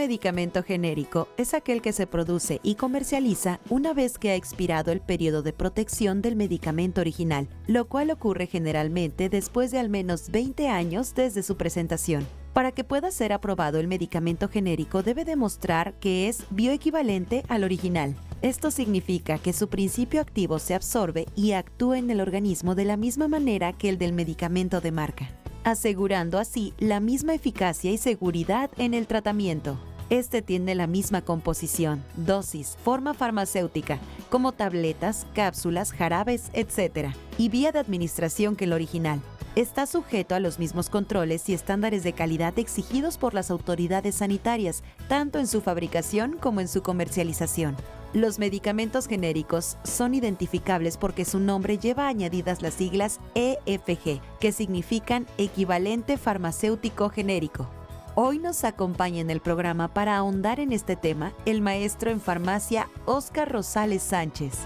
medicamento genérico es aquel que se produce y comercializa una vez que ha expirado el periodo de protección del medicamento original, lo cual ocurre generalmente después de al menos 20 años desde su presentación. Para que pueda ser aprobado el medicamento genérico debe demostrar que es bioequivalente al original. Esto significa que su principio activo se absorbe y actúa en el organismo de la misma manera que el del medicamento de marca, asegurando así la misma eficacia y seguridad en el tratamiento. Este tiene la misma composición, dosis, forma farmacéutica, como tabletas, cápsulas, jarabes, etc., y vía de administración que el original. Está sujeto a los mismos controles y estándares de calidad exigidos por las autoridades sanitarias, tanto en su fabricación como en su comercialización. Los medicamentos genéricos son identificables porque su nombre lleva añadidas las siglas EFG, que significan equivalente farmacéutico genérico. Hoy nos acompaña en el programa para ahondar en este tema el maestro en farmacia Óscar Rosales Sánchez.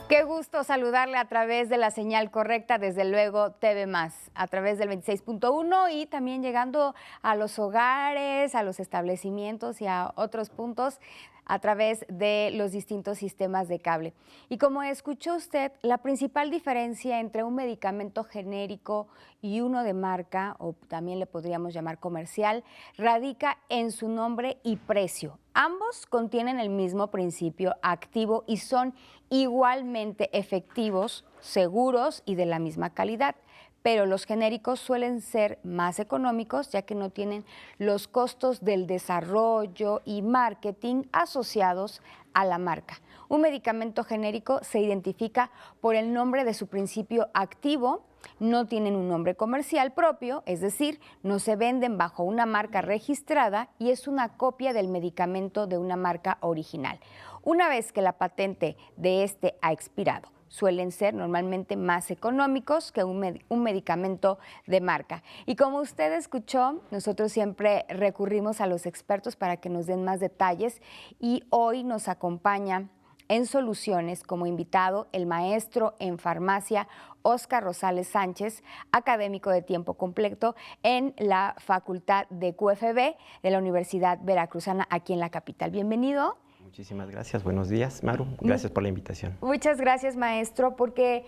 Qué gusto saludarle a través de la señal correcta, desde luego TV+, a través del 26.1 y también llegando a los hogares, a los establecimientos y a otros puntos a través de los distintos sistemas de cable. Y como escuchó usted, la principal diferencia entre un medicamento genérico y uno de marca, o también le podríamos llamar comercial, radica en su nombre y precio. Ambos contienen el mismo principio activo y son igualmente efectivos, seguros y de la misma calidad. Pero los genéricos suelen ser más económicos, ya que no tienen los costos del desarrollo y marketing asociados a la marca. Un medicamento genérico se identifica por el nombre de su principio activo, no tienen un nombre comercial propio, es decir, no se venden bajo una marca registrada y es una copia del medicamento de una marca original. Una vez que la patente de este ha expirado, suelen ser normalmente más económicos que un medicamento de marca. Y como usted escuchó, nosotros siempre recurrimos a los expertos para que nos den más detalles y hoy nos acompaña en Soluciones como invitado el maestro en farmacia Óscar Rosales Sánchez, académico de tiempo completo en la Facultad de QFB de la Universidad Veracruzana aquí en la capital. Bienvenido. Muchísimas gracias. Buenos días, Maru. Gracias por la invitación. Muchas gracias, maestro, porque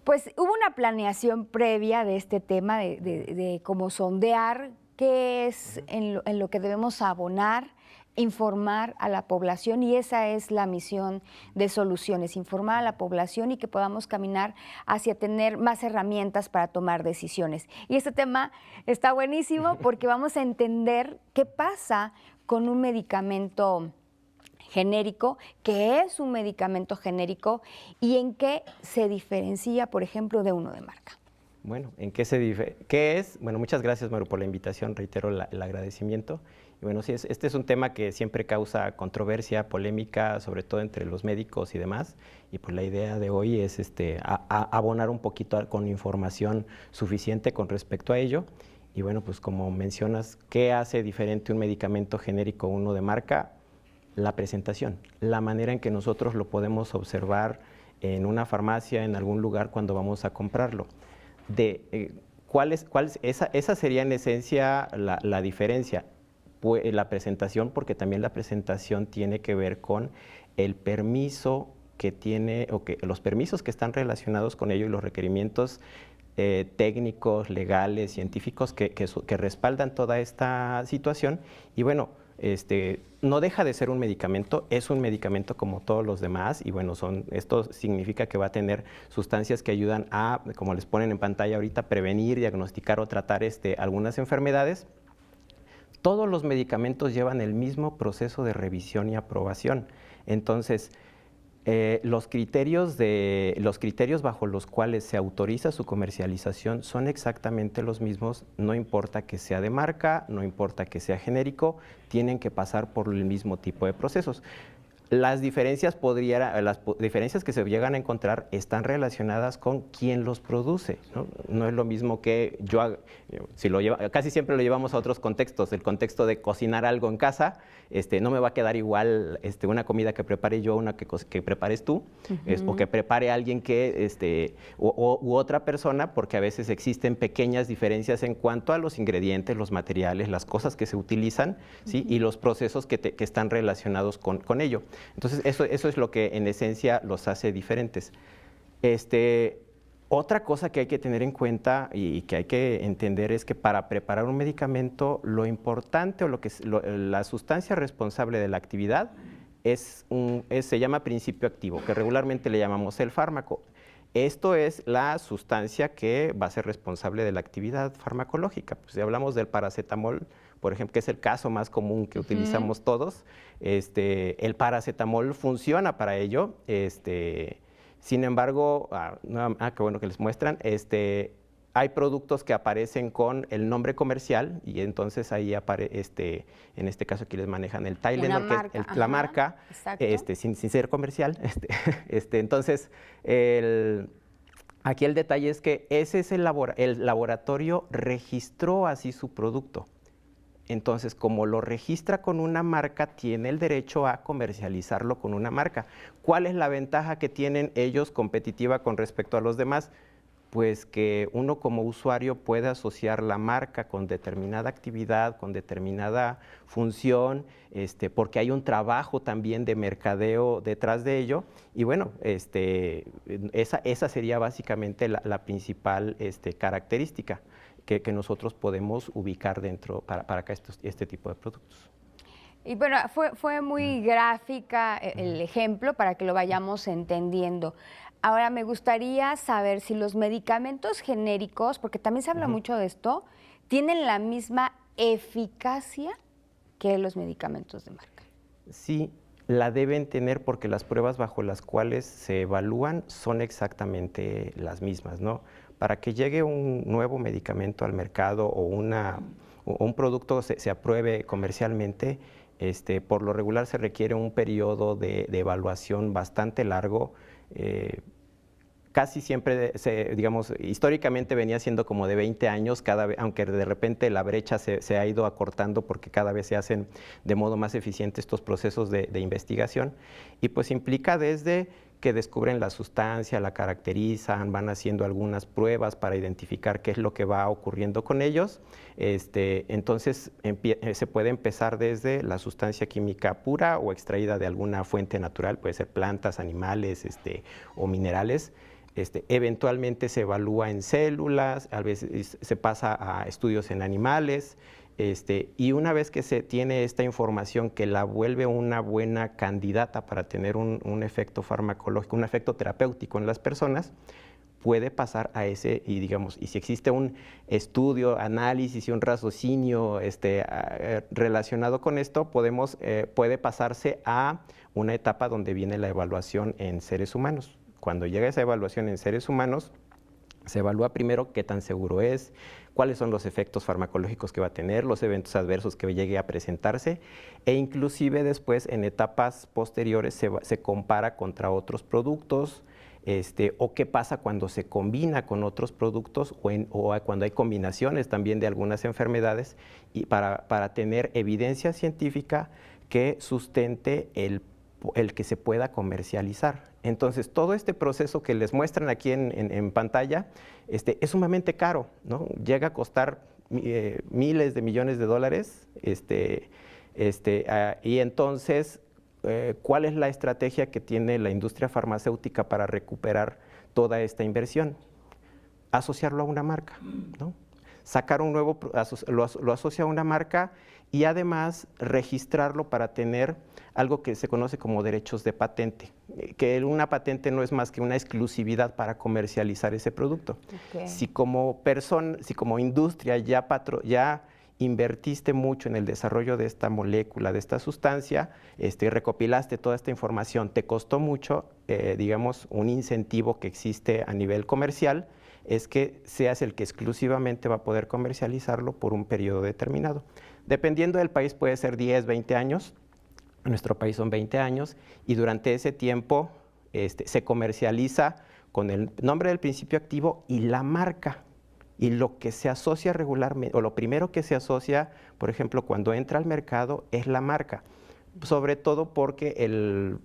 pues hubo una planeación previa de este tema, de cómo sondear qué es en lo que debemos abonar, informar a la población, y esa es la misión de Soluciones, informar a la población y que podamos caminar hacia tener más herramientas para tomar decisiones. Y este tema está buenísimo porque vamos a entender qué pasa con un medicamento genérico, qué es un medicamento genérico y en qué se diferencia, por ejemplo, de uno de marca. Bueno, ¿en qué se diferencia? ¿Qué es? Bueno, muchas gracias, Maru, por la invitación, reitero el agradecimiento. Y bueno, sí, este es un tema que siempre causa controversia, polémica, sobre todo entre los médicos y demás, y pues la idea de hoy es abonar un poquito con información suficiente con respecto a ello. Y bueno, pues como mencionas, ¿qué hace diferente un medicamento genérico a uno de marca? La presentación, la manera en que nosotros lo podemos observar en una farmacia, en algún lugar cuando vamos a comprarlo. Esa sería en esencia la diferencia, pues, la presentación, porque también la presentación tiene que ver con el permiso que tiene, o que los permisos que están relacionados con ello y los requerimientos técnicos, legales, científicos que respaldan toda esta situación. Y bueno, no deja de ser un medicamento, es un medicamento como todos los demás, y bueno, esto significa que va a tener sustancias que ayudan a, como les ponen en pantalla ahorita, prevenir, diagnosticar o tratar algunas enfermedades. Todos los medicamentos llevan el mismo proceso de revisión y aprobación. Entonces, los criterios bajo los cuales se autoriza su comercialización son exactamente los mismos, no importa que sea de marca, no importa que sea genérico, tienen que pasar por el mismo tipo de procesos. Las diferencias diferencias que se llegan a encontrar están relacionadas con quién los produce, ¿no? No es lo mismo que casi siempre lo llevamos a otros contextos. El contexto de cocinar algo en casa, no me va a quedar igual una comida que prepare yo, una que prepares tú, o que prepare alguien u otra persona, porque a veces existen pequeñas diferencias en cuanto a los ingredientes, los materiales, las cosas que se utilizan, ¿sí? Y los procesos que están relacionados con ello. Entonces, eso es lo que en esencia los hace diferentes. Otra cosa que hay que tener en cuenta y que hay que entender es que para preparar un medicamento, lo importante la sustancia responsable de la actividad se llama principio activo, que regularmente le llamamos el fármaco. Esto es la sustancia que va a ser responsable de la actividad farmacológica. Pues si hablamos del paracetamol, por ejemplo, que es el caso más común que utilizamos todos, el paracetamol funciona para ello. Sin embargo, qué bueno que les muestran, hay productos que aparecen con el nombre comercial y entonces ahí aparece, en este caso aquí les manejan el Tylenol, que es la marca, sin ser comercial. Entonces, aquí el detalle es que ese es el laboratorio registró así su producto. Entonces, como lo registra con una marca, tiene el derecho a comercializarlo con una marca. ¿Cuál es la ventaja que tienen ellos competitiva con respecto a los demás? Pues que uno como usuario puede asociar la marca con determinada actividad, con determinada función, porque hay un trabajo también de mercadeo detrás de ello. Y bueno, esa sería básicamente la principal característica que nosotros podemos ubicar dentro para acá este tipo de productos. Y bueno, fue muy gráfica el ejemplo para que lo vayamos entendiendo. Ahora me gustaría saber si los medicamentos genéricos, porque también se habla mucho de esto, tienen la misma eficacia que los medicamentos de marca. Sí, la deben tener porque las pruebas bajo las cuales se evalúan son exactamente las mismas, ¿no? Para que llegue un nuevo medicamento al mercado o un producto se apruebe comercialmente, por lo regular se requiere un periodo de evaluación bastante largo. Casi siempre, digamos, históricamente venía siendo como de 20 años, aunque de repente la brecha se ha ido acortando porque cada vez se hacen de modo más eficiente estos procesos de investigación. Y pues implica desde que descubren la sustancia, la caracterizan, van haciendo algunas pruebas para identificar qué es lo que va ocurriendo con ellos. Entonces se puede empezar desde la sustancia química pura o extraída de alguna fuente natural, puede ser plantas, animales o minerales. Eventualmente se evalúa en células, a veces se pasa a estudios en animales, y una vez que se tiene esta información que la vuelve una buena candidata para tener un efecto farmacológico, un efecto terapéutico en las personas, puede pasar a ese, y si existe un estudio, análisis y un raciocinio relacionado con esto, puede pasarse a una etapa donde viene la evaluación en seres humanos. Cuando llega esa evaluación en seres humanos, se evalúa primero qué tan seguro es, cuáles son los efectos farmacológicos que va a tener, los eventos adversos que llegue a presentarse, e inclusive después en etapas posteriores se compara contra otros productos, o qué pasa cuando se combina con otros productos o cuando hay combinaciones también de algunas enfermedades, y para tener evidencia científica que sustente el que se pueda comercializar. Entonces, todo este proceso que les muestran aquí en pantalla es sumamente caro, ¿no? Llega a costar miles de millones de dólares. Y entonces, ¿cuál es la estrategia que tiene la industria farmacéutica para recuperar toda esta inversión? Asociarlo a una marca, ¿no? Sacar lo asocia a una marca y además registrarlo para tener algo que se conoce como derechos de patente, que una patente no es más que una exclusividad para comercializar ese producto. Okay. Si como industria ya invertiste mucho en el desarrollo de esta molécula, de esta sustancia, recopilaste toda esta información, te costó mucho, un incentivo que existe a nivel comercial, es que seas el que exclusivamente va a poder comercializarlo por un periodo determinado. Dependiendo del país puede ser 10, 20 años, en nuestro país son 20 años, y durante ese tiempo se comercializa con el nombre del principio activo y la marca. Y lo que se asocia regularmente, o lo primero que se asocia, por ejemplo, cuando entra al mercado, es la marca. Sobre todo porque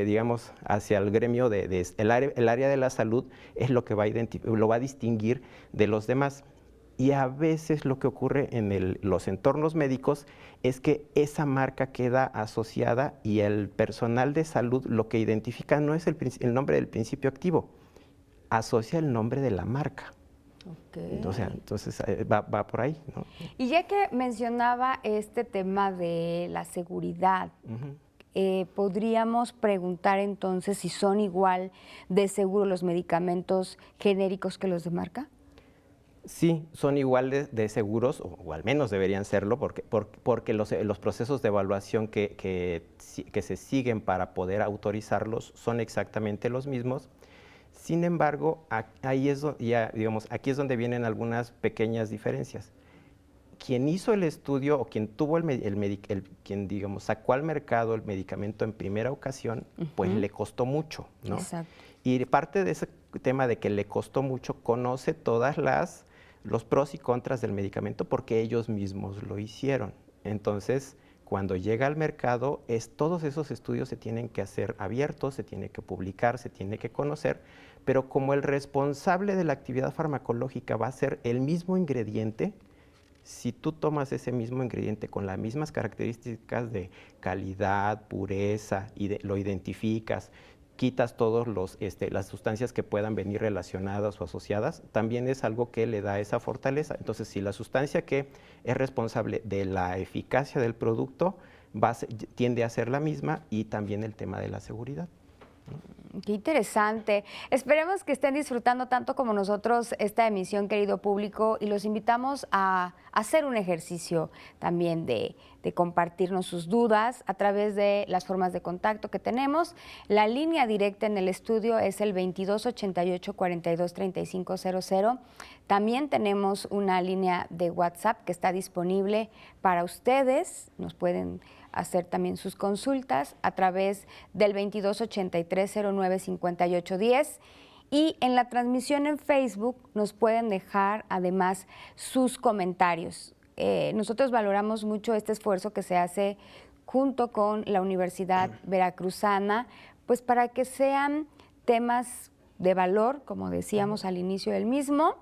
digamos, hacia el gremio el área de la salud es lo que lo va a distinguir de los demás. Y a veces lo que ocurre en los entornos médicos es que esa marca queda asociada y el personal de salud lo que identifica no es el nombre del principio activo, asocia el nombre de la marca. Okay. Entonces va por ahí, ¿no? Y ya que mencionaba este tema de la seguridad, podríamos preguntar entonces si son igual de seguros los medicamentos genéricos que los de marca. Sí, son igual de seguros, o al menos deberían serlo, porque los procesos de evaluación que se siguen para poder autorizarlos son exactamente los mismos. Sin embargo, aquí es donde vienen algunas pequeñas diferencias. Quien hizo el estudio o quien tuvo quien digamos sacó al mercado el medicamento en primera ocasión, pues le costó mucho, ¿no? Exacto. Y parte de ese tema de que le costó mucho, conoce todas los pros y contras del medicamento porque ellos mismos lo hicieron. Entonces, cuando llega al mercado, todos esos estudios se tienen que hacer abiertos, se tiene que publicar, se tiene que conocer, pero como el responsable de la actividad farmacológica va a ser el mismo ingrediente, si tú tomas ese mismo ingrediente con las mismas características de calidad, pureza, y lo identificas, quitas todos las sustancias que puedan venir relacionadas o asociadas, también es algo que le da esa fortaleza. Entonces, si la sustancia que es responsable de la eficacia del producto tiende a ser la misma, y también el tema de la seguridad. Qué interesante. Esperemos que estén disfrutando tanto como nosotros esta emisión, querido público, y los invitamos a hacer un ejercicio también de compartirnos sus dudas a través de las formas de contacto que tenemos. La línea directa en el estudio es el 2288-423500. También tenemos una línea de WhatsApp que está disponible para ustedes. Nos pueden hacer también sus consultas a través del 2283-095810, y en la transmisión en Facebook nos pueden dejar además sus comentarios. Nosotros valoramos mucho este esfuerzo que se hace junto con la Universidad Veracruzana, pues para que sean temas de valor, como decíamos al inicio del mismo,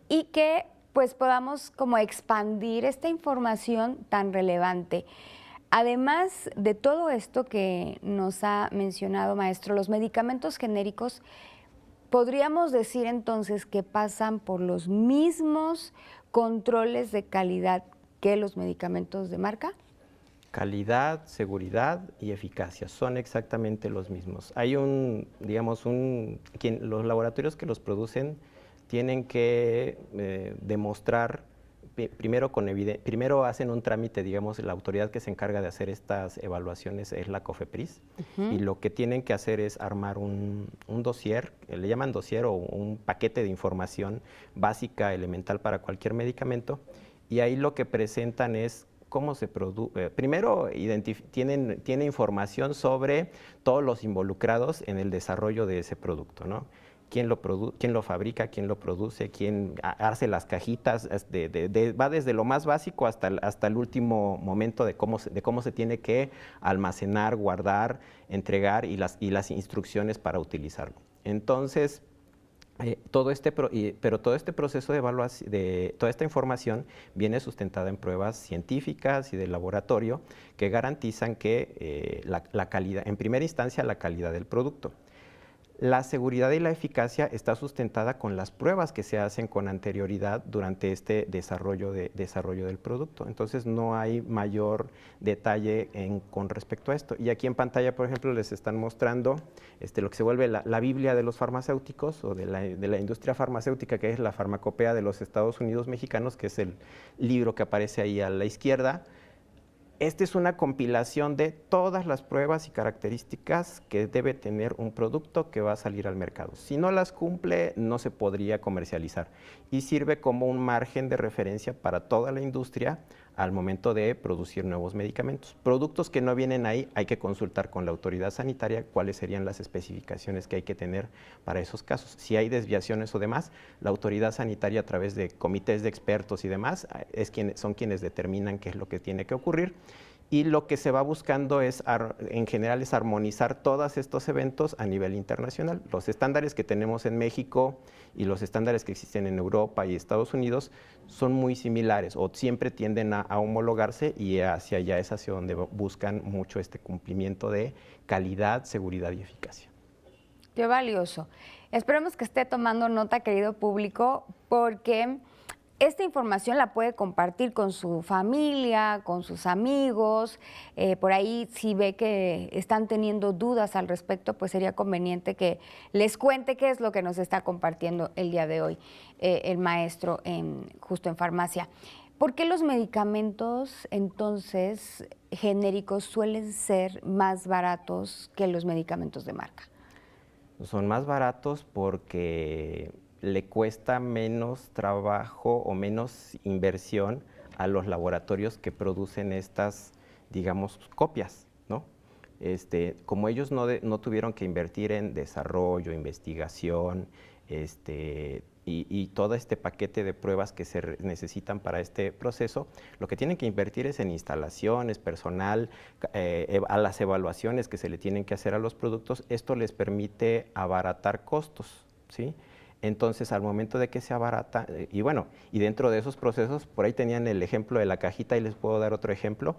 y que pues podamos como expandir esta información tan relevante. Además de todo esto que nos ha mencionado, maestro, los medicamentos genéricos, ¿podríamos decir entonces que pasan por los mismos controles de calidad que los medicamentos de marca? Calidad, seguridad y eficacia son exactamente los mismos. Hay los laboratorios que los producen tienen que demostrar. Primero hacen un trámite, digamos, la autoridad que se encarga de hacer estas evaluaciones es la COFEPRIS, y lo que tienen que hacer es armar un dossier, le llaman dossier, o un paquete de información básica, elemental para cualquier medicamento, y ahí lo que presentan es cómo se produce. Primero tiene información sobre todos los involucrados en el desarrollo de ese producto, ¿no? Quién lo fabrica, quién lo produce, quién hace las cajitas, va desde lo más básico hasta el último momento de cómo se tiene que almacenar, guardar, entregar, y las instrucciones para utilizarlo. Entonces, todo este proceso de evaluación, toda esta información viene sustentada en pruebas científicas y de laboratorio que garantizan que la calidad, en primera instancia, la calidad del producto. La seguridad y la eficacia está sustentada con las pruebas que se hacen con anterioridad durante este desarrollo del producto. Entonces, no hay mayor detalle con respecto a esto. Y aquí en pantalla, por ejemplo, les están mostrando lo que se vuelve la Biblia de los farmacéuticos, o de la industria farmacéutica, que es la Farmacopea de los Estados Unidos Mexicanos, que es el libro que aparece ahí a la izquierda. Esta es una compilación de todas las pruebas y características que debe tener un producto que va a salir al mercado. Si no las cumple, no se podría comercializar y sirve como un margen de referencia para toda la industria al momento de producir nuevos medicamentos. Productos que no vienen ahí, hay que consultar con la autoridad sanitaria cuáles serían las especificaciones que hay que tener para esos casos. Si hay desviaciones o demás, la autoridad sanitaria a través de comités de expertos y demás son quienes determinan qué es lo que tiene que ocurrir. Y lo que se va buscando en general, es armonizar todos estos eventos a nivel internacional. Los estándares que tenemos en México y los estándares que existen en Europa y Estados Unidos son muy similares o siempre tienden a homologarse, y hacia allá es hacia donde buscan mucho este cumplimiento de calidad, seguridad y eficacia. Qué valioso. Esperemos que esté tomando nota, querido público, porque esta información la puede compartir con su familia, con sus amigos. Por ahí, si ve que están teniendo dudas al respecto, pues sería conveniente que les cuente qué es lo que nos está compartiendo el día de hoy el maestro justo en farmacia. ¿Por qué los medicamentos, entonces, genéricos suelen ser más baratos que los medicamentos de marca? Son más baratos porque le cuesta menos trabajo o menos inversión a los laboratorios que producen estas, digamos, copias, ¿no? Como ellos no tuvieron que invertir en desarrollo, investigación, y todo este paquete de pruebas que se necesitan para este proceso, lo que tienen que invertir es en instalaciones, personal, a las evaluaciones que se le tienen que hacer a los productos. Esto les permite abaratar costos, ¿sí? Entonces, al momento de que se abarata, y dentro de esos procesos, por ahí tenían el ejemplo de la cajita, y les puedo dar otro ejemplo.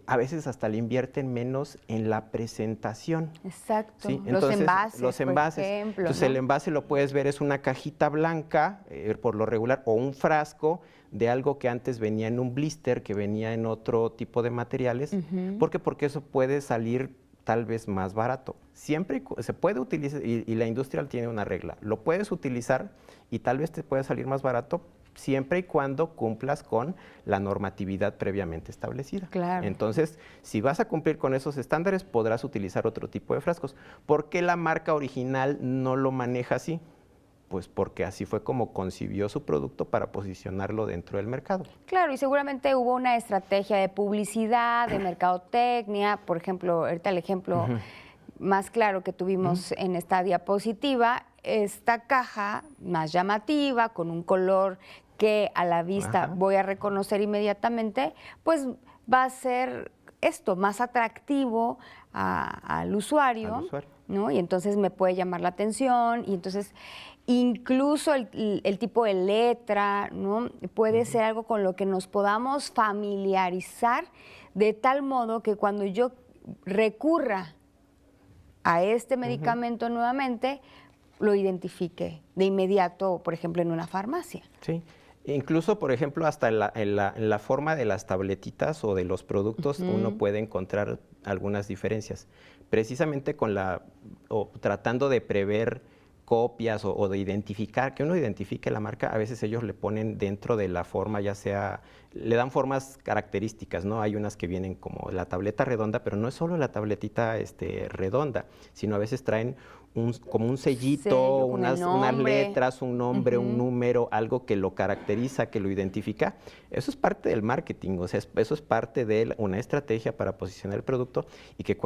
A veces hasta le invierten menos en la presentación. Exacto, ¿sí? Entonces, los envases. por ejemplo. Entonces, ¿no? el envase lo puedes ver, es una cajita blanca, por lo regular, o un frasco de algo que antes venía en un blister, que venía en otro tipo de materiales. ¿Por qué? Porque eso puede salir tal vez más barato. Siempre se puede utilizar, y la industria tiene una regla, lo puedes utilizar y tal vez te puede salir más barato, siempre y cuando cumplas con la normatividad previamente establecida. Claro. Entonces, si vas a cumplir con esos estándares, podrás utilizar otro tipo de frascos. ¿Por qué la marca original no lo maneja así? Pues porque así fue como concibió su producto para posicionarlo dentro del mercado. Claro, y seguramente hubo una estrategia de publicidad, de mercadotecnia. Por ejemplo, ahorita el ejemplo más claro que tuvimos en esta diapositiva, esta caja más llamativa, con un color que a la vista voy a reconocer inmediatamente, pues va a ser esto más atractivo al usuario, ¿no? Y entonces me puede llamar la atención, y entonces incluso el tipo de letra, ¿no? Puede ser algo con lo que nos podamos familiarizar, de tal modo que cuando yo recurra a este medicamento nuevamente, lo identifique de inmediato, por ejemplo, en una farmacia. Sí. Incluso, por ejemplo, hasta en la forma de las tabletitas o de los productos, uno puede encontrar algunas diferencias. Precisamente tratando de prever copias o de identificar, que uno identifique la marca, a veces ellos le ponen dentro de la forma, ya sea, le dan formas características, ¿no? Hay unas que vienen como la tableta redonda, pero no es solo la tabletita redonda, sino a veces traen como un sellito, unas letras, un nombre, un número, algo que lo caracteriza, que lo identifica. Eso es parte del marketing, o sea, eso es parte de una estrategia para posicionar el producto, y que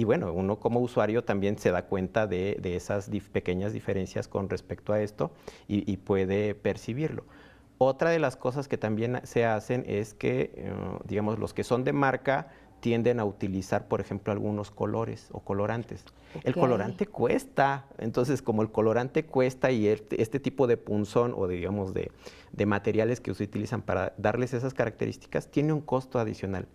bueno, uno como usuario también se da cuenta de esas pequeñas diferencias con respecto a esto, y puede percibirlo. Otra de las cosas que también se hacen es que, digamos, los que son de marca tienden a utilizar, por ejemplo, algunos colores o colorantes. El colorante cuesta, entonces como el colorante cuesta, y este tipo de punzón o digamos de materiales que se utilizan para darles esas características, tiene un costo adicional,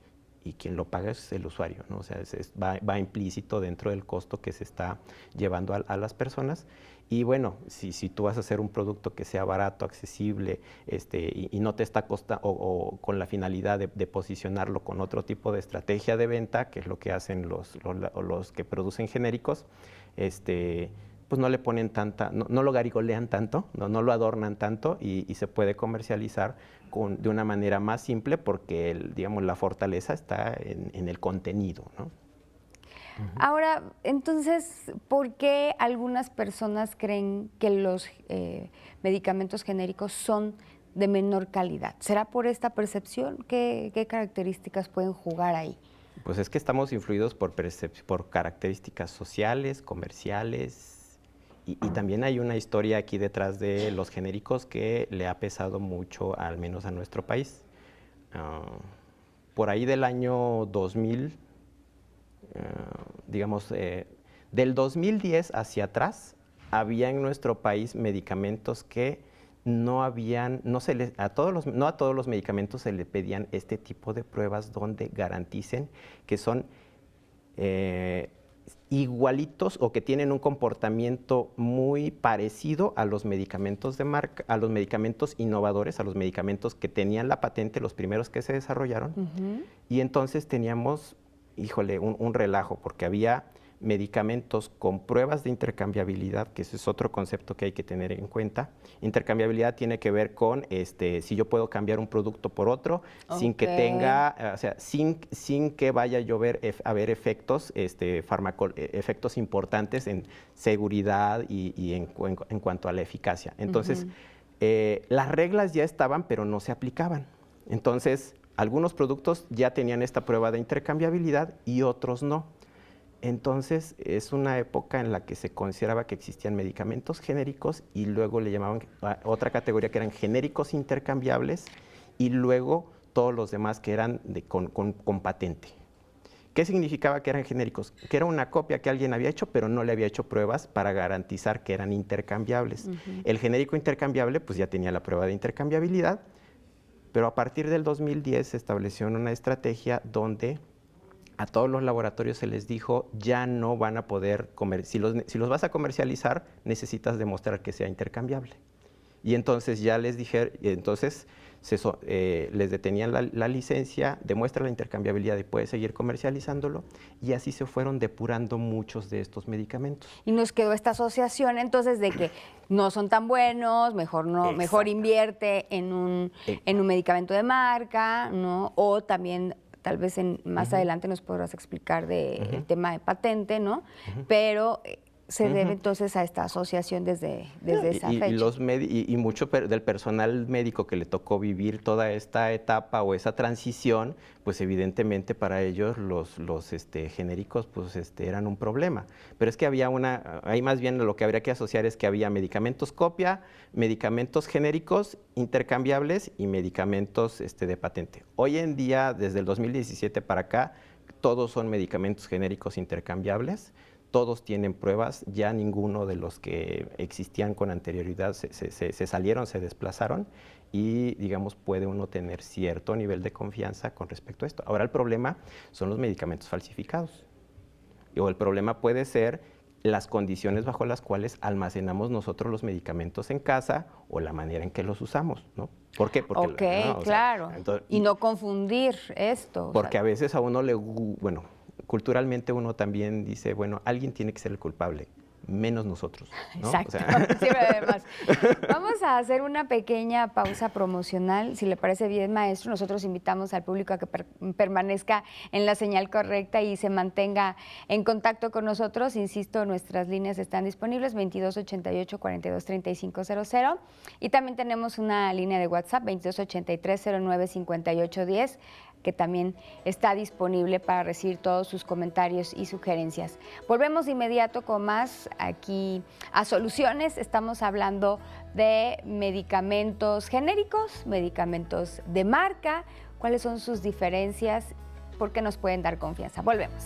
y quien lo paga es el usuario, ¿no? O sea, va implícito dentro del costo que se está llevando a las personas. Y bueno, si tú vas a hacer un producto que sea barato, accesible, y no te está costando, o con la finalidad de posicionarlo con otro tipo de estrategia de venta, que es lo que hacen los que producen genéricos, pues no le ponen tanta, no lo garigolean tanto, no lo adornan tanto y se puede comercializar de una manera más simple porque, digamos, la fortaleza está en el contenido, ¿no? Ahora, entonces, ¿por qué algunas personas creen que los medicamentos genéricos son de menor calidad? ¿Será por esta percepción? ¿Qué características pueden jugar ahí? Pues es que estamos influidos por características sociales, comerciales, y también hay una historia aquí detrás de los genéricos que le ha pesado mucho, al menos a nuestro país. Por ahí del año 2000, digamos, del 2010 hacia atrás, había en nuestro país medicamentos que no a todos los medicamentos se le pedían este tipo de pruebas donde garanticen que son igualitos o que tienen un comportamiento muy parecido a los medicamentos de marca, a los medicamentos innovadores, a los medicamentos que tenían la patente, los primeros que se desarrollaron. Y entonces teníamos, híjole, un relajo, porque había medicamentos con pruebas de intercambiabilidad, que ese es otro concepto que hay que tener en cuenta. Intercambiabilidad tiene que ver con si yo puedo cambiar un producto por otro, sin que tenga, o sea, sin que vaya a ver efectos, efectos importantes en seguridad y en cuanto a la eficacia. Entonces, las reglas ya estaban, pero no se aplicaban. Entonces, algunos productos ya tenían esta prueba de intercambiabilidad y otros no. Entonces, es una época en la que se consideraba que existían medicamentos genéricos y luego le llamaban a otra categoría que eran genéricos intercambiables y luego todos los demás que eran con patente. ¿Qué significaba que eran genéricos? Que era una copia que alguien había hecho, pero no le había hecho pruebas para garantizar que eran intercambiables. El genérico intercambiable, pues ya tenía la prueba de intercambiabilidad, pero a partir del 2010 se estableció una estrategia donde a todos los laboratorios se les dijo, ya no van a poder si los vas a comercializar, necesitas demostrar que sea intercambiable. Y entonces ya les dije, les detenían la licencia, demuestra la intercambiabilidad y puede seguir comercializándolo, y así se fueron depurando muchos de estos medicamentos. Y nos quedó esta asociación entonces de que no son tan buenos, mejor invierte en un medicamento de marca, ¿no? O también tal vez más adelante nos podrás explicar del tema de patente, ¿no? Pero se debe entonces a esta asociación desde esa fecha. Y mucho del personal médico que le tocó vivir toda esta etapa o esa transición, pues evidentemente para ellos los genéricos pues eran un problema. Pero es que ahí más bien lo que habría que asociar es que había medicamentos copia, medicamentos genéricos intercambiables y medicamentos de patente. Hoy en día, desde el 2017 para acá, todos son medicamentos genéricos intercambiables. Todos tienen pruebas, ya ninguno de los que existían con anterioridad se salieron, se desplazaron y, digamos, puede uno tener cierto nivel de confianza con respecto a esto. Ahora el problema son los medicamentos falsificados. O el problema puede ser las condiciones bajo las cuales almacenamos nosotros los medicamentos en casa o la manera en que los usamos, ¿no? ¿Por qué? Porque, claro, y no confundir esto. Porque a veces a uno culturalmente uno también dice, bueno, alguien tiene que ser el culpable, menos nosotros, ¿no? Exacto, siempre además. Vamos a hacer una pequeña pausa promocional, si le parece bien, maestro. Nosotros invitamos al público a que permanezca en la señal correcta y se mantenga en contacto con nosotros. Insisto, nuestras líneas están disponibles, 2288-423500, y también tenemos una línea de WhatsApp, 2283-095810, que también está disponible para recibir todos sus comentarios y sugerencias. Volvemos de inmediato con más aquí a Soluciones. Estamos hablando de medicamentos genéricos, medicamentos de marca, cuáles son sus diferencias, por qué nos pueden dar confianza. Volvemos.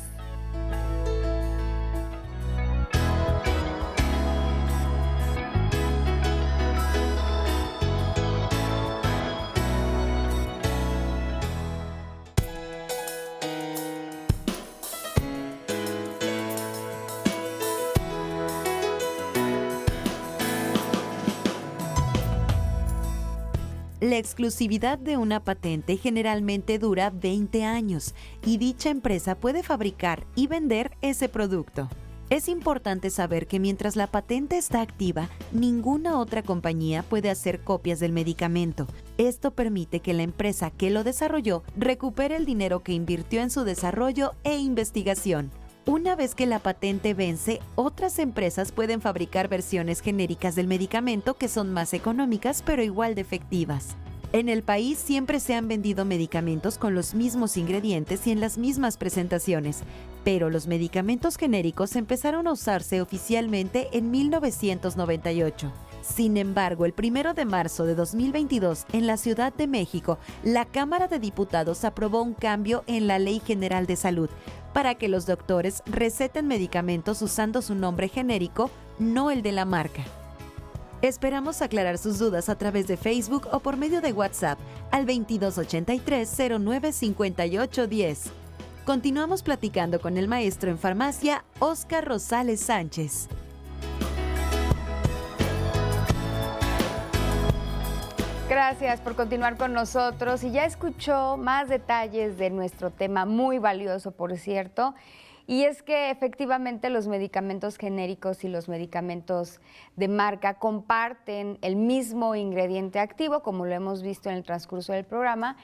La exclusividad de una patente generalmente dura 20 años y dicha empresa puede fabricar y vender ese producto. Es importante saber que mientras la patente está activa, ninguna otra compañía puede hacer copias del medicamento. Esto permite que la empresa que lo desarrolló recupere el dinero que invirtió en su desarrollo e investigación. Una vez que la patente vence, otras empresas pueden fabricar versiones genéricas del medicamento que son más económicas pero igual de efectivas. En el país siempre se han vendido medicamentos con los mismos ingredientes y en las mismas presentaciones, pero los medicamentos genéricos empezaron a usarse oficialmente en 1998. Sin embargo, el 1 de marzo de 2022, en la Ciudad de México, la Cámara de Diputados aprobó un cambio en la Ley General de Salud para que los doctores receten medicamentos usando su nombre genérico, no el de la marca. Esperamos aclarar sus dudas a través de Facebook o por medio de WhatsApp al 2283-095810. Continuamos platicando con el maestro en farmacia, Óscar Rosales Sánchez. Gracias por continuar con nosotros y ya escuchó más detalles de nuestro tema, muy valioso, por cierto. Y es que efectivamente los medicamentos genéricos y los medicamentos de marca comparten el mismo ingrediente activo, como lo hemos visto en el transcurso del programa,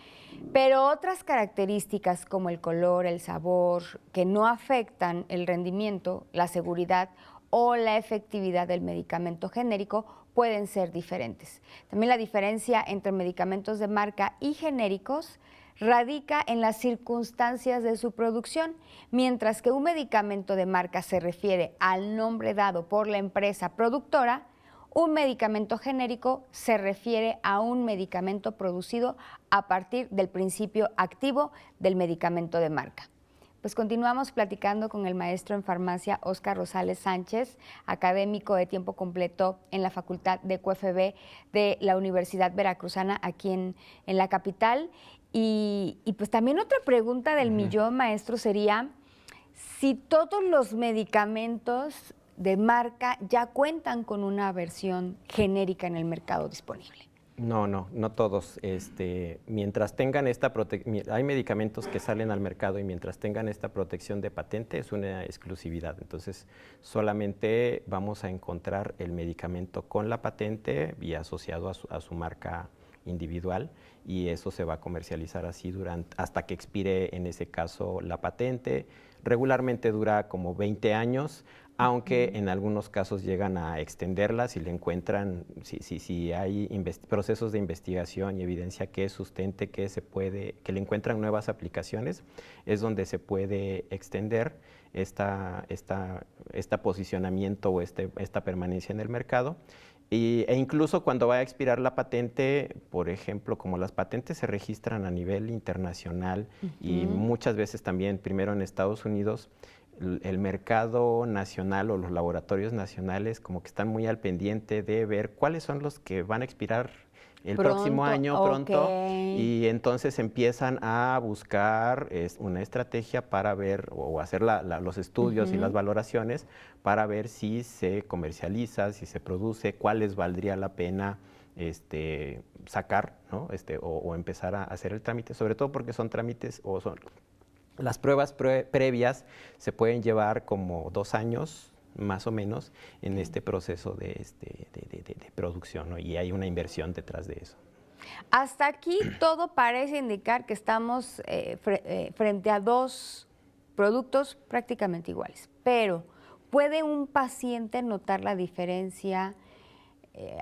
pero otras características como el color, el sabor, que no afectan el rendimiento, la seguridad o la efectividad del medicamento genérico pueden ser diferentes. También la diferencia entre medicamentos de marca y genéricos radica en las circunstancias de su producción, mientras que un medicamento de marca se refiere al nombre dado por la empresa productora, un medicamento genérico se refiere a un medicamento producido a partir del principio activo del medicamento de marca. Pues continuamos platicando con el maestro en farmacia Óscar Rosales Sánchez, académico de tiempo completo en la Facultad de QFB de la Universidad Veracruzana aquí en la capital. Y pues también otra pregunta del millón, maestro, sería si todos los medicamentos de marca ya cuentan con una versión genérica en el mercado disponible. No todos. Mientras tengan esta protección, hay medicamentos que salen al mercado y mientras tengan esta protección de patente es una exclusividad. Entonces, solamente vamos a encontrar el medicamento con la patente y asociado a su marca individual, y eso se va a comercializar así hasta que expire, en ese caso, la patente. Regularmente dura como 20 años, aunque en algunos casos llegan a extenderla si le encuentran, si hay procesos de investigación y evidencia que sustente que le encuentran nuevas aplicaciones, es donde se puede extender esta posicionamiento o esta permanencia en el mercado. E incluso cuando va a expirar la patente, por ejemplo, como las patentes se registran a nivel internacional y muchas veces también primero en Estados Unidos, el mercado nacional o los laboratorios nacionales como que están muy al pendiente de ver cuáles son los que van a expirar el próximo año pronto, y entonces empiezan a buscar una estrategia para ver o hacer los estudios y las valoraciones para ver si se comercializa, si se produce, cuáles valdría la pena sacar, ¿no? O empezar a hacer el trámite, sobre todo porque son trámites o son las pruebas previas se pueden llevar como 2 años más o menos en este proceso de producción, ¿no? Y hay una inversión detrás de eso. Hasta aquí todo parece indicar que estamos frente a dos productos prácticamente iguales, pero ¿puede un paciente notar la diferencia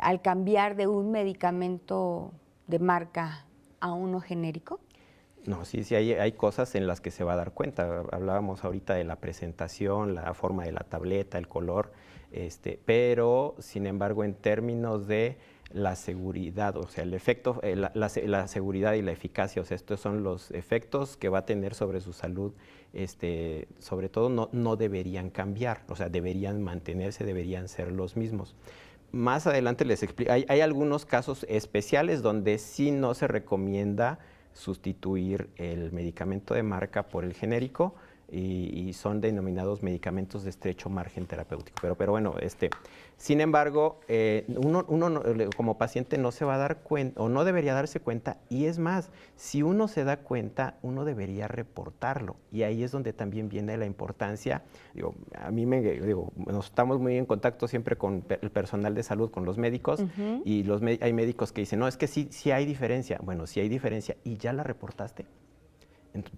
al cambiar de un medicamento de marca a uno genérico? No, sí, hay cosas en las que se va a dar cuenta. Hablábamos ahorita de la presentación, la forma de la tableta, el color, pero sin embargo en términos de la seguridad, o sea, el efecto, la seguridad y la eficacia, o sea, estos son los efectos que va a tener sobre su salud, sobre todo no deberían cambiar, o sea, deberían mantenerse, deberían ser los mismos. Más adelante les explico, hay algunos casos especiales donde sí no se recomienda sustituir el medicamento de marca por el genérico, y son denominados medicamentos de estrecho margen terapéutico. Pero bueno, sin embargo, como paciente no se va a dar cuenta o no debería darse cuenta, y es más, si uno se da cuenta, uno debería reportarlo, y ahí es donde también viene la importancia. A mí nos estamos muy en contacto siempre con el personal de salud, con los médicos, y hay médicos que dicen, no, es que sí hay diferencia. Bueno, sí hay diferencia, ¿y ya la reportaste?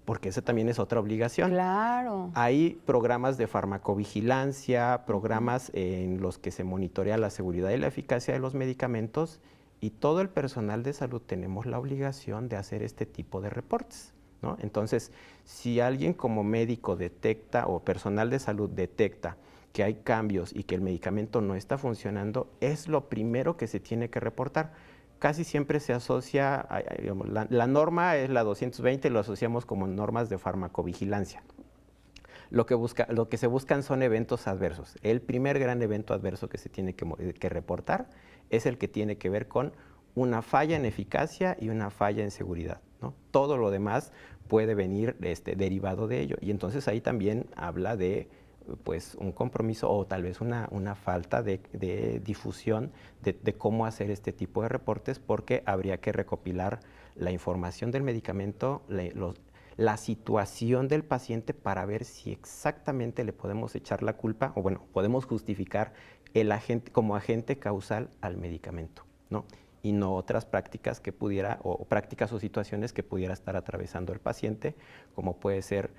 Porque esa también es otra obligación. Claro. Hay programas de farmacovigilancia, programas en los que se monitorea la seguridad y la eficacia de los medicamentos, y todo el personal de salud tenemos la obligación de hacer este tipo de reportes, ¿no? Entonces, si alguien como médico detecta o personal de salud detecta que hay cambios y que el medicamento no está funcionando, es lo primero que se tiene que reportar. Casi siempre se asocia, digamos, la norma es la 220, lo asociamos como normas de farmacovigilancia. Lo que se buscan son eventos adversos. El primer gran evento adverso que se tiene que reportar es el que tiene que ver con una falla en eficacia y una falla en seguridad, ¿no? Todo lo demás puede venir derivado de ello, y entonces ahí también habla de pues un compromiso o tal vez una falta de difusión de cómo hacer este tipo de reportes, porque habría que recopilar la información del medicamento, la situación del paciente, para ver si exactamente le podemos echar la culpa o bueno, podemos justificar como agente causal al medicamento, ¿no? Y no otras prácticas que o prácticas o situaciones que pudiera estar atravesando el paciente, como puede ser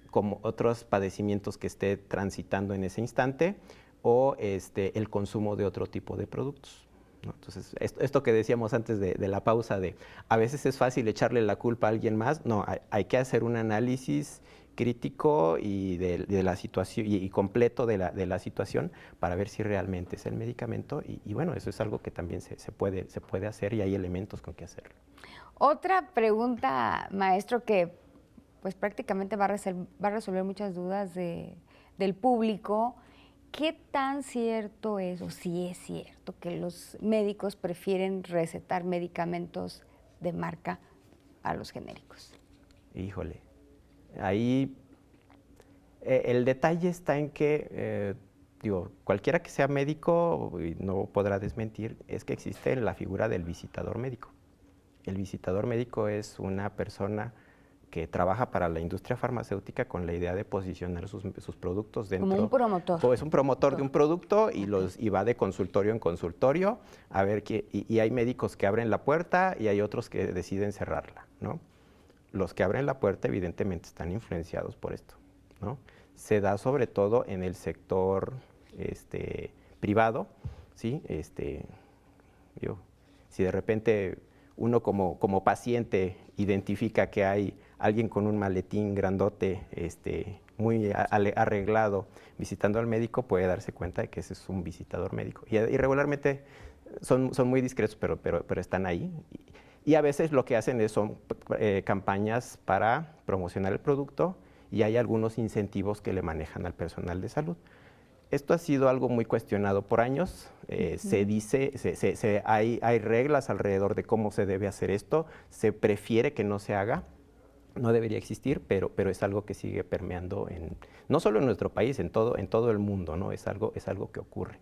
como otros padecimientos que esté transitando en ese instante, o el consumo de otro tipo de productos, ¿no? Entonces, esto que decíamos antes de la pausa, a veces es fácil echarle la culpa a alguien más. No, hay que hacer un análisis crítico y de la situación y completo de la situación, para ver si realmente es el medicamento, y bueno, eso es algo que también se puede hacer, y hay elementos con que hacerlo. Otra pregunta, maestro, que pues prácticamente va a resolver muchas dudas del público. ¿Qué tan cierto es, o si es cierto, que los médicos prefieren recetar medicamentos de marca a los genéricos? Híjole, ahí el detalle está en que, cualquiera que sea médico y no podrá desmentir, es que existe la figura del visitador médico. El visitador médico es una persona que trabaja para la industria farmacéutica con la idea de posicionar sus productos dentro. Como un promotor. Es un promotor de un producto, y va de consultorio en consultorio a ver y hay médicos que abren la puerta y hay otros que deciden cerrarla, ¿no? Los que abren la puerta evidentemente están influenciados por esto, ¿no? Se da sobre todo en el sector privado, ¿sí? Si de repente uno como paciente identifica que hay alguien con un maletín grandote, muy arreglado, visitando al médico, puede darse cuenta de que ese es un visitador médico. Y regularmente son muy discretos, pero están ahí. Y a veces lo que hacen son campañas para promocionar el producto, y hay algunos incentivos que le manejan al personal de salud. Esto ha sido algo muy cuestionado por años. Se dice, hay reglas alrededor de cómo se debe hacer esto. Se prefiere que no se haga. No debería existir, pero es algo que sigue permeando no solo en nuestro país, en todo el mundo, ¿no? Es algo que ocurre.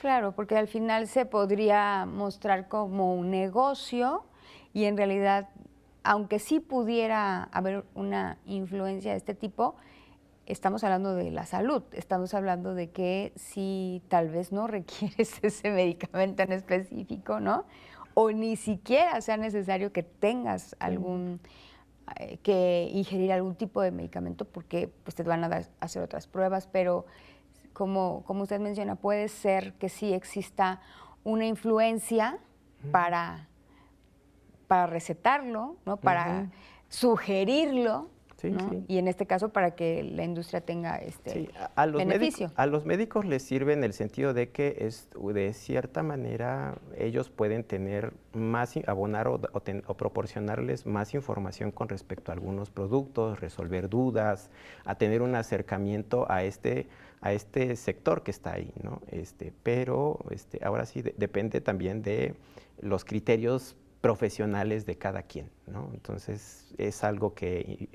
Claro, porque al final se podría mostrar como un negocio, y en realidad, aunque sí pudiera haber una influencia de este tipo, estamos hablando de la salud, estamos hablando de que si tal vez no requieres ese medicamento en específico, ¿no? O ni siquiera sea necesario que tengas que ingerir algún tipo de medicamento, porque pues te van a hacer otras pruebas, pero como usted menciona, puede ser que sí exista una influencia para recetarlo, ¿no? Para sugerirlo, Sí, ¿no? sí. Y en este caso para que la industria tenga beneficio. A los médicos les sirve en el sentido de que de cierta manera ellos pueden tener abonar o proporcionarles más información con respecto a algunos productos, resolver dudas, a tener un acercamiento a este sector que está ahí, ¿no? Pero ahora sí depende también de los criterios profesionales de cada quien, ¿no? Entonces, es algo que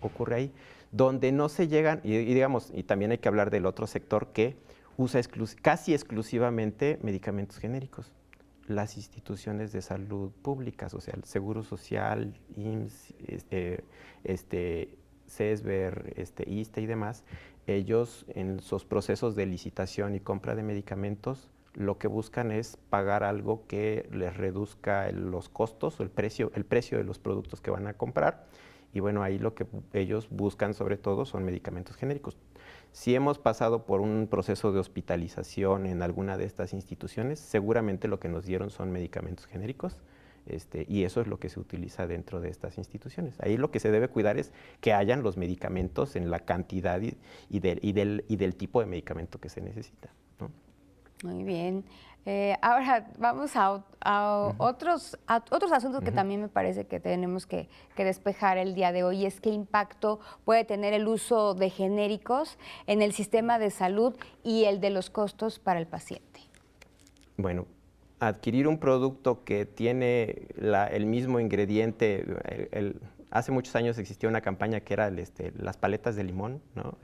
ocurre ahí, donde no se llegan, digamos, y también hay que hablar del otro sector que usa casi exclusivamente medicamentos genéricos. Las instituciones de salud públicas, o sea, el Seguro Social, IMSS, CESBER, ISSSTE y demás, ellos en sus procesos de licitación y compra de medicamentos lo que buscan es pagar algo que les reduzca los costos o el precio de los productos que van a comprar. Y bueno, ahí lo que ellos buscan sobre todo son medicamentos genéricos. Si hemos pasado por un proceso de hospitalización en alguna de estas instituciones, seguramente lo que nos dieron son medicamentos genéricos, y eso es lo que se utiliza dentro de estas instituciones. Ahí lo que se debe cuidar es que hayan los medicamentos en la cantidad y del tipo de medicamento que se necesita, ¿no? Muy bien. Ahora vamos a otros asuntos que también me parece que tenemos que despejar el día de hoy. Es qué impacto puede tener el uso de genéricos en el sistema de salud y el de los costos para el paciente. Bueno, adquirir un producto que tiene el mismo ingrediente, hace muchos años existía una campaña que era las paletas de limón, ¿no?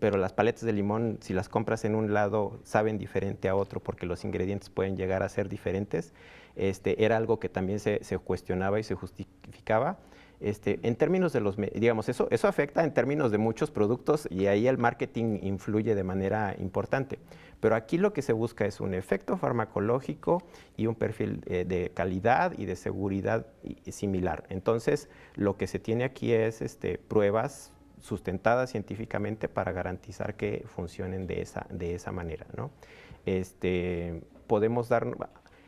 Pero las paletas de limón, si las compras en un lado, saben diferente a otro porque los ingredientes pueden llegar a ser diferentes. Era algo que también se cuestionaba y se justificaba. En términos de digamos, eso afecta en términos de muchos productos y ahí el marketing influye de manera importante. Pero aquí lo que se busca es un efecto farmacológico y un perfil de calidad y de seguridad similar. Entonces, lo que se tiene aquí es pruebas sustentadas científicamente para garantizar que funcionen de esa manera, ¿no?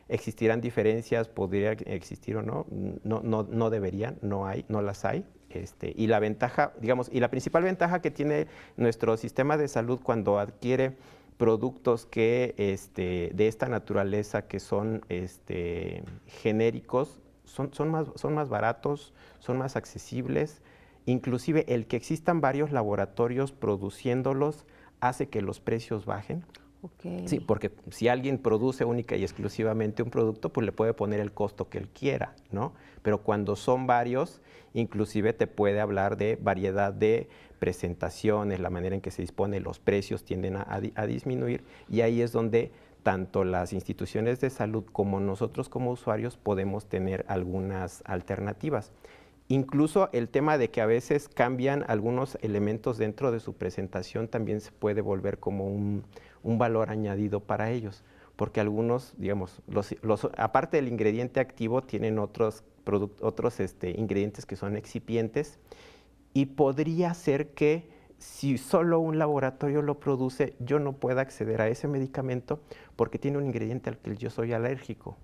Existirán diferencias, podría existir o no, no deberían, no las hay. Y la ventaja, digamos, y la principal ventaja que tiene nuestro sistema de salud cuando adquiere productos que de esta naturaleza que son genéricos, son más baratos, son más accesibles. Inclusive el que existan varios laboratorios produciéndolos hace que los precios bajen. Okay. Sí, porque si alguien produce única y exclusivamente un producto, pues le puede poner el costo que él quiera, ¿no? Pero cuando son varios, inclusive te puede hablar de variedad de presentaciones, la manera en que se dispone, los precios tienden a disminuir, y ahí es donde tanto las instituciones de salud como nosotros como usuarios podemos tener algunas alternativas. Incluso el tema de que a veces cambian algunos elementos dentro de su presentación también se puede volver como un valor añadido para ellos, porque algunos, digamos, aparte del ingrediente activo, tienen otros ingredientes que son excipientes, y podría ser que si solo un laboratorio lo produce, yo no pueda acceder a ese medicamento porque tiene un ingrediente al que yo soy alérgico,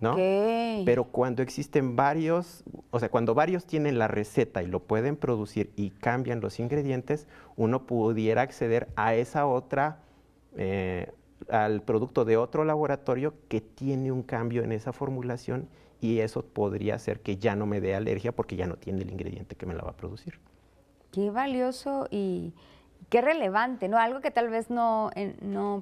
¿no? Okay. Pero cuando existen varios, o sea, cuando varios tienen la receta y lo pueden producir y cambian los ingredientes, uno pudiera acceder a esa otra, al producto de otro laboratorio que tiene un cambio en esa formulación, y eso podría hacer que ya no me dé alergia porque ya no tiene el ingrediente que me la va a producir. Qué valioso y qué relevante, ¿no? Algo que tal vez no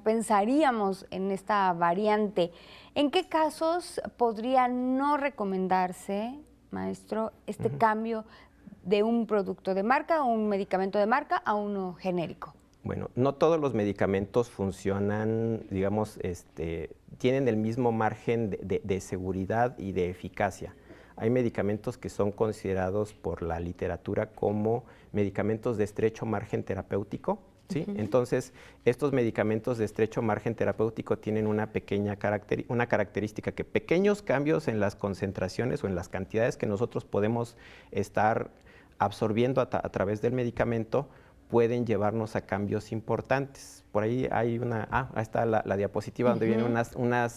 pensaríamos en esta variante. ¿En qué casos podría no recomendarse, maestro, cambio de un producto de marca o un medicamento de marca a uno genérico? Bueno, no todos los medicamentos funcionan, digamos, tienen el mismo margen de seguridad y de eficacia. Hay medicamentos que son considerados por la literatura como medicamentos de estrecho margen terapéutico, ¿sí? Entonces, estos medicamentos de estrecho margen terapéutico tienen una característica, que pequeños cambios en las concentraciones o en las cantidades que nosotros podemos estar absorbiendo a través del medicamento pueden llevarnos a cambios importantes. Por ahí hay ahí está la diapositiva donde vienen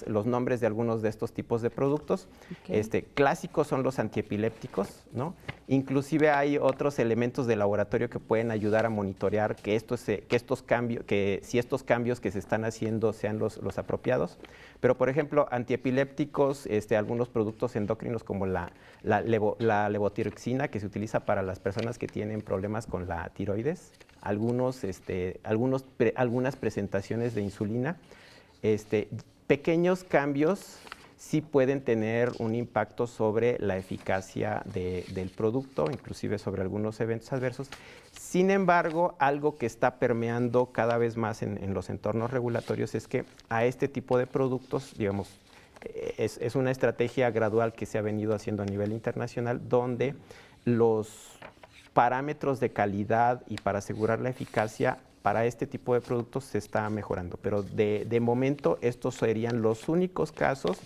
los nombres de algunos de estos tipos de productos. Okay. Clásicos son los antiepilépticos, ¿no? Inclusive hay otros elementos de laboratorio que pueden ayudar a monitorear que si estos cambios que se están haciendo sean los apropiados. Pero, por ejemplo, antiepilépticos, algunos productos endocrinos como la levotiroxina, que se utiliza para las personas que tienen problemas con la tiroides, algunas presentaciones de insulina, pequeños cambios sí pueden tener un impacto sobre la eficacia del producto, inclusive sobre algunos eventos adversos. Sin embargo, algo que está permeando cada vez más en los entornos regulatorios es que a este tipo de productos, digamos, es una estrategia gradual que se ha venido haciendo a nivel internacional, donde los parámetros de calidad y para asegurar la eficacia para este tipo de productos se está mejorando, pero de momento estos serían los únicos casos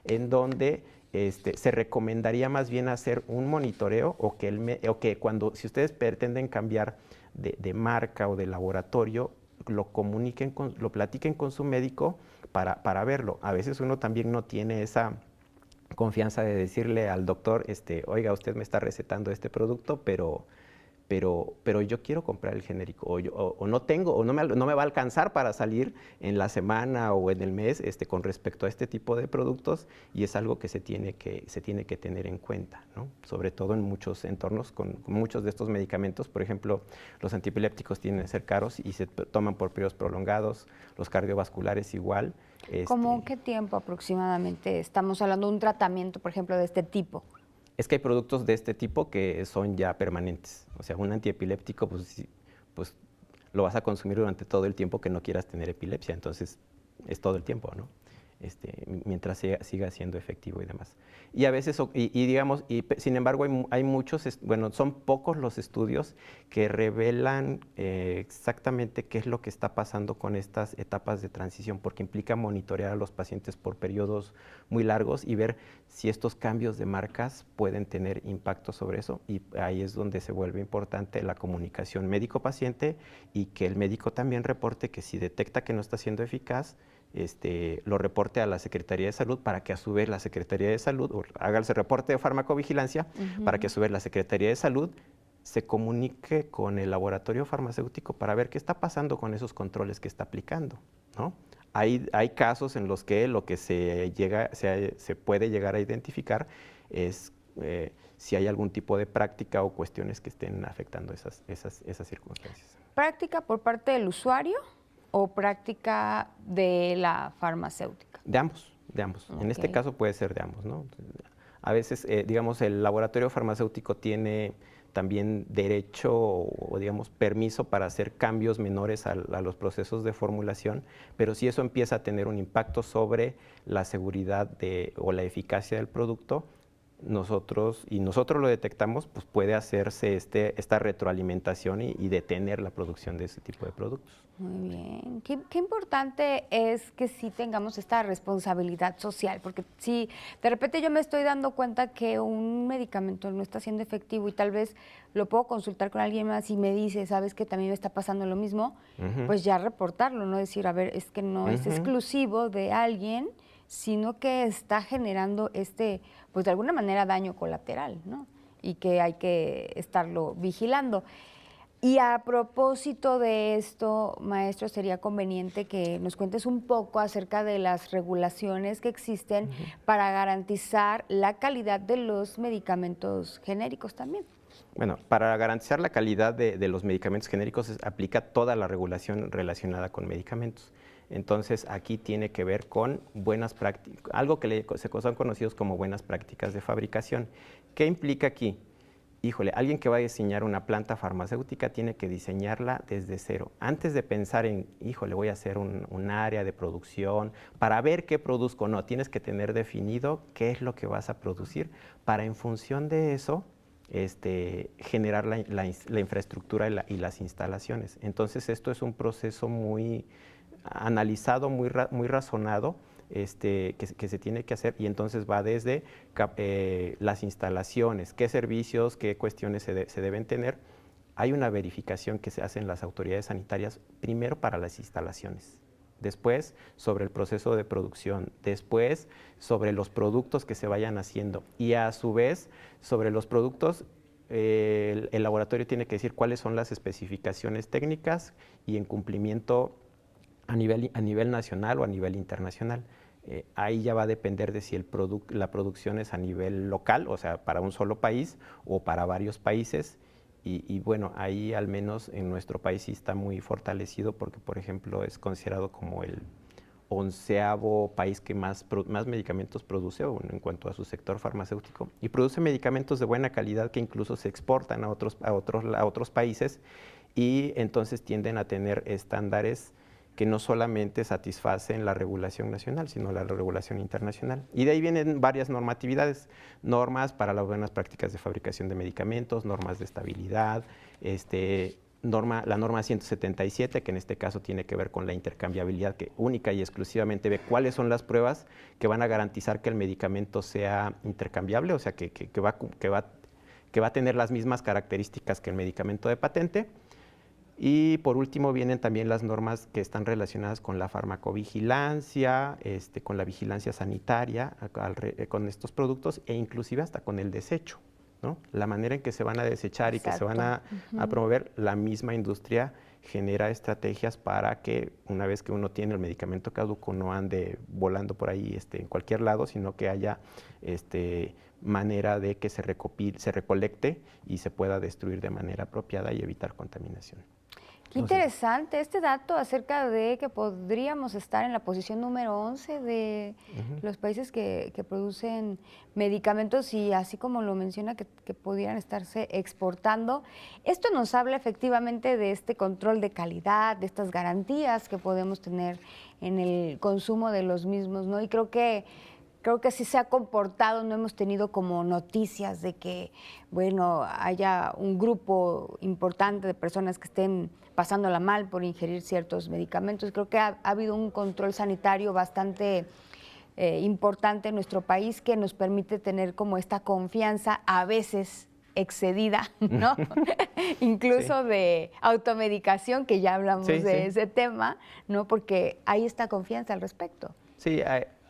en donde se recomendaría más bien hacer un monitoreo o que cuando, si ustedes pretenden cambiar de marca o de laboratorio, lo comuniquen, lo platiquen con su médico para verlo. A veces uno también no tiene esa confianza de decirle al doctor, oiga, usted me está recetando este producto, pero yo quiero comprar el genérico, o no tengo, o no me va a alcanzar para salir en la semana o en el mes con respecto a este tipo de productos, y es algo que se tiene que tener en cuenta, ¿no? Sobre todo en muchos entornos con muchos de estos medicamentos. Por ejemplo, los antiepilépticos tienden a ser caros y se toman por periodos prolongados, los cardiovasculares igual. ¿Cómo qué tiempo aproximadamente estamos hablando de un tratamiento, por ejemplo, de este tipo? Es que hay productos de este tipo que son ya permanentes. O sea, un antiepiléptico, pues lo vas a consumir durante todo el tiempo que no quieras tener epilepsia. Entonces, es todo el tiempo, ¿no? Mientras siga siendo efectivo y demás. Y a veces, digamos, sin embargo, hay muchos, bueno, son pocos los estudios que revelan exactamente qué es lo que está pasando con estas etapas de transición, porque implica monitorear a los pacientes por periodos muy largos y ver si estos cambios de marcas pueden tener impacto sobre eso, y ahí es donde se vuelve importante la comunicación médico-paciente, y que el médico también reporte que si detecta que no está siendo eficaz, lo reporte a la Secretaría de Salud, para que a su vez la Secretaría de Salud haga ese reporte de farmacovigilancia, para que a su vez la Secretaría de Salud se comunique con el laboratorio farmacéutico para ver qué está pasando con esos controles que está aplicando, ¿no? Hay casos en los que lo que se puede llegar a identificar es si hay algún tipo de práctica o cuestiones que estén afectando esas circunstancias. ¿Práctica por parte del usuario o práctica de la farmacéutica? De ambos, de ambos. Okay. En este caso puede ser de ambos, ¿no? A veces, digamos, el laboratorio farmacéutico tiene también derecho o, digamos, permiso para hacer cambios menores a los procesos de formulación, pero si eso empieza a tener un impacto sobre la seguridad o la eficacia del producto, nosotros lo detectamos, pues puede hacerse esta retroalimentación y detener la producción de ese tipo de productos. Muy bien. Qué importante es que sí tengamos esta responsabilidad social, porque si de repente yo me estoy dando cuenta que un medicamento no está siendo efectivo y tal vez lo puedo consultar con alguien más y me dice, ¿sabes que también me está pasando lo mismo? Pues ya reportarlo, no decir, a ver, es que no es exclusivo de alguien, sino que está generando pues de alguna manera daño colateral, ¿no? Y que hay que estarlo vigilando. Y a propósito de esto, maestro, sería conveniente que nos cuentes un poco acerca de las regulaciones que existen para garantizar la calidad de los medicamentos genéricos también. Bueno, para garantizar la calidad de los medicamentos genéricos aplica toda la regulación relacionada con medicamentos. Entonces, aquí tiene que ver con buenas prácticas, algo que son conocidos como buenas prácticas de fabricación. ¿Qué implica aquí? Híjole, alguien que va a diseñar una planta farmacéutica tiene que diseñarla desde cero. Antes de pensar en, híjole, voy a hacer un área de producción para ver qué produzco. No, tienes que tener definido qué es lo que vas a producir para, en función de eso, generar la infraestructura y las instalaciones. Entonces, esto es un proceso muy analizado, muy razonado, que se tiene que hacer, y entonces va desde las instalaciones, qué servicios, qué cuestiones se deben tener. Hay una verificación que se hace en las autoridades sanitarias, primero para las instalaciones, después sobre el proceso de producción, después sobre los productos que se vayan haciendo, y a su vez sobre los productos el laboratorio tiene que decir cuáles son las especificaciones técnicas y en cumplimiento a nivel nacional o a nivel internacional. Ahí ya va a depender de si la producción es a nivel local, o sea, para un solo país o para varios países. Y bueno, ahí al menos en nuestro país sí está muy fortalecido porque, por ejemplo, es considerado como 11º país que más medicamentos produce en cuanto a su sector farmacéutico, y produce medicamentos de buena calidad que incluso se exportan a otros países, y entonces tienden a tener estándares que no solamente satisfacen la regulación nacional, sino la regulación internacional. Y de ahí vienen varias normatividades, normas para las buenas prácticas de fabricación de medicamentos, normas de estabilidad, la norma 177, que en este caso tiene que ver con la intercambiabilidad, que única y exclusivamente ve cuáles son las pruebas que van a garantizar que el medicamento sea intercambiable, o sea, que va a tener las mismas características que el medicamento de patente. Y por último vienen también las normas que están relacionadas con la farmacovigilancia, con la vigilancia sanitaria, con estos productos, e inclusive hasta con el desecho, ¿no? La manera en que se van a desechar. Exacto. Y que se van a promover, la misma industria genera estrategias para que una vez que uno tiene el medicamento caduco no ande volando por ahí en cualquier lado, sino que haya manera de que se recolecte y se pueda destruir de manera apropiada y evitar contaminación. Qué interesante este dato acerca de que podríamos estar en la posición número 11 de los países que producen medicamentos, y así como lo menciona, que pudieran estarse exportando. Esto nos habla efectivamente de este control de calidad, de estas garantías que podemos tener en el consumo de los mismos, ¿no? Y creo que sí se ha comportado, no hemos tenido como noticias de que, bueno, haya un grupo importante de personas que estén pasándola mal por ingerir ciertos medicamentos. Creo que ha habido un control sanitario bastante importante en nuestro país, que nos permite tener como esta confianza, a veces excedida, ¿no? Incluso de automedicación, que ya hablamos de ese tema, ¿no? Porque hay esta confianza al respecto. Sí,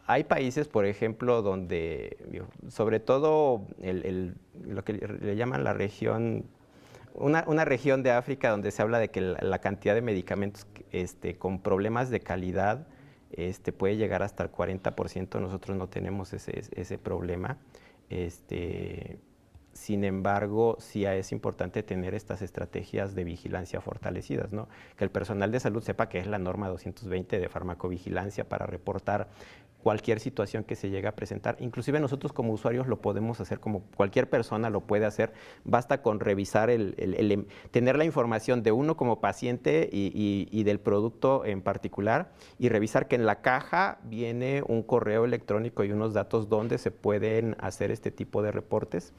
hay países, por ejemplo, donde, sobre todo lo que le llaman la región, una región de África donde se habla de que la cantidad de medicamentos con problemas de calidad puede llegar hasta el 40%. Nosotros no tenemos ese problema. Sin embargo, sí es importante tener estas estrategias de vigilancia fortalecidas, ¿no? Que el personal de salud sepa que es la norma 220 de farmacovigilancia para reportar cualquier situación que se llegue a presentar. Inclusive nosotros como usuarios lo podemos hacer, como cualquier persona lo puede hacer. Basta con revisar, tener la información de uno como paciente y del producto en particular, y revisar que en la caja viene un correo electrónico y unos datos donde se pueden hacer este tipo de reportes.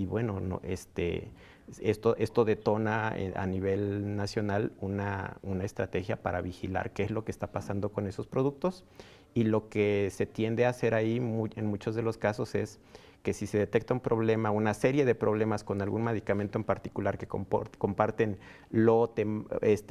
Bueno, no, esto detona a nivel nacional una estrategia para vigilar qué es lo que está pasando con esos productos, y lo que se tiende a hacer ahí en muchos de los casos es que si se detecta un problema, una serie de problemas con algún medicamento en particular que comparten lote,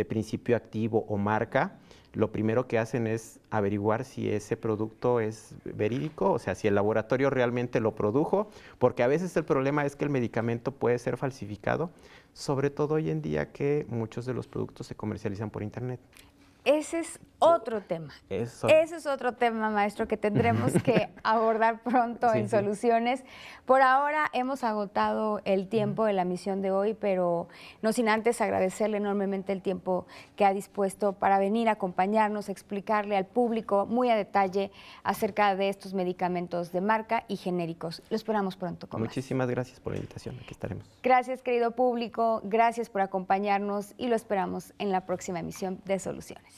principio activo o marca, lo primero que hacen es averiguar si ese producto es verídico, o sea, si el laboratorio realmente lo produjo, porque a veces el problema es que el medicamento puede ser falsificado, sobre todo hoy en día que muchos de los productos se comercializan por internet. Ese es otro tema. Ese es otro tema, maestro, que tendremos que abordar pronto en Soluciones. Por ahora hemos agotado el tiempo de la misión de hoy, pero no sin antes agradecerle enormemente el tiempo que ha dispuesto para venir a acompañarnos, explicarle al público muy a detalle acerca de estos medicamentos de marca y genéricos. Lo esperamos pronto con Muchísimas gracias por la invitación, aquí estaremos. Gracias, querido público, gracias por acompañarnos y lo esperamos en la próxima emisión de Soluciones.